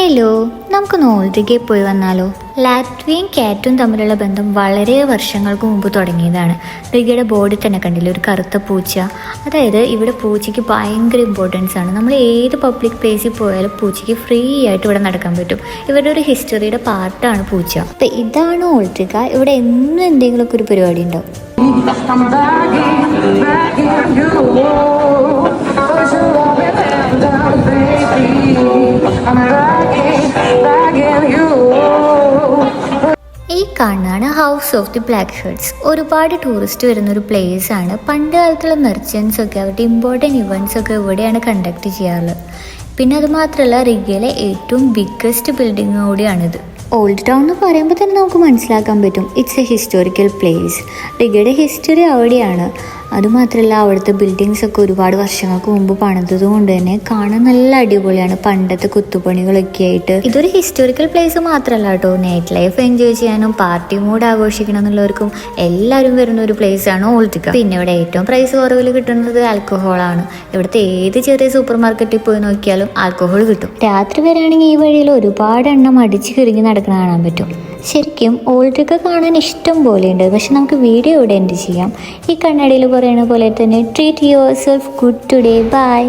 Hello, നമുക്കൊന്ന് ഓൾറിഗെ പോയി വന്നാലോ? ലാറ്റ്വിയും കാറ്റും തമ്മിലുള്ള ബന്ധം വളരെ വർഷങ്ങൾക്ക് മുമ്പ് തുടങ്ങിയതാണ്. റിഗയുടെ ബോർഡിൽ തന്നെ കണ്ടില്ല ഒരു കറുത്ത പൂച്ച. അതായത് ഇവിടെ പൂച്ചയ്ക്ക് ഭയങ്കര ഇമ്പോർട്ടൻസ് ആണ്. നമ്മൾ ഏത് പബ്ലിക് പ്ലേസിൽ പോയാലും പൂച്ചയ്ക്ക് ഫ്രീ ആയിട്ട് ഇവിടെ നടക്കാൻ പറ്റും. ഇവരുടെ ഒരു ഹിസ്റ്ററിയുടെ പാർട്ടാണ് പൂച്ച. അപ്പം ഇതാണ് ഓൾറിഗ. ഇവിടെ എന്നും എന്തെങ്കിലുമൊക്കെ ഒരു പരിപാടി ഉണ്ടാവും. ഈ കാണാണ് house of the black shirts. ഒരുപാട് ടൂറിസ്റ്റ് വരുന്ന ഒരു പ്ലേസ് ആണ്. പണ്ട് കാലത്തുള്ള മെർച്ചൻസ് ഒക്കെ അവരുടെ ഇമ്പോർട്ടൻറ്റ് ഇവൻറ്റ്സ് ഒക്കെ ഇവിടെയാണ് കണ്ടക്ട് ചെയ്യാറുള്ളത്. പിന്നെ അതുമാത്രമല്ല, റിഗയിലെ ഏറ്റവും ബിഗ്ഗസ്റ്റ് ബിൽഡിംഗ് കൂടിയാണിത്. ഓൾഡ് ടൗൺ എന്ന് പറയുമ്പോൾ തന്നെ നമുക്ക് മനസ്സിലാക്കാൻ പറ്റും ഇറ്റ്സ് എ ഹിസ്റ്റോറിക്കൽ പ്ലേസ്. റിഗയുടെ ഹിസ്റ്ററി അവിടെയാണ്. അതുമാത്രമല്ല, അവിടുത്തെ ബിൽഡിങ്സ് ഒക്കെ ഒരുപാട് വർഷങ്ങൾക്ക് മുമ്പ് പണിതത് കൊണ്ട് തന്നെ കാണാൻ നല്ല അടിപൊളിയാണ്. പണ്ടത്തെ കുത്തുപണികളൊക്കെ ആയിട്ട് ഇതൊരു ഹിസ്റ്റോറിക്കൽ പ്ലേസ് മാത്രമല്ല കേട്ടോ, നൈറ്റ് ലൈഫ് എൻജോയ് ചെയ്യാനും പാർട്ടി മൂഡ് ആഘോഷിക്കണം എന്നുള്ളവർക്കും എല്ലാവരും വരുന്ന ഒരു പ്ലേസ് ആണ് ഓൾറിഗ. പിന്നെ ഇവിടെ ഏറ്റവും പ്രൈസ് കുറവിൽ കിട്ടുന്നത് ആൽക്കഹോളാണ്. ഇവിടുത്തെ ഏത് ചെറിയ സൂപ്പർ മാർക്കറ്റിൽ പോയി നോക്കിയാലും ആൽക്കഹോൾ കിട്ടും. രാത്രി വരാണെങ്കിൽ ഈ വഴിയിൽ ഒരുപാട് എണ്ണം അടിച്ച് കിറങ്ങി നടക്കണ കാണാൻ പറ്റും. ശരിക്കും ഓൾറിഗ കാണാൻ ഇഷ്ടം പോലെയുണ്ട്. പക്ഷെ നമുക്ക് വീഡിയോ ഇവിടെ എൻഡ് ചെയ്യാം. ഈ കണ്ണടയിൽ പറയുന്ന പോലെ തന്നെ treat yourself good today. By.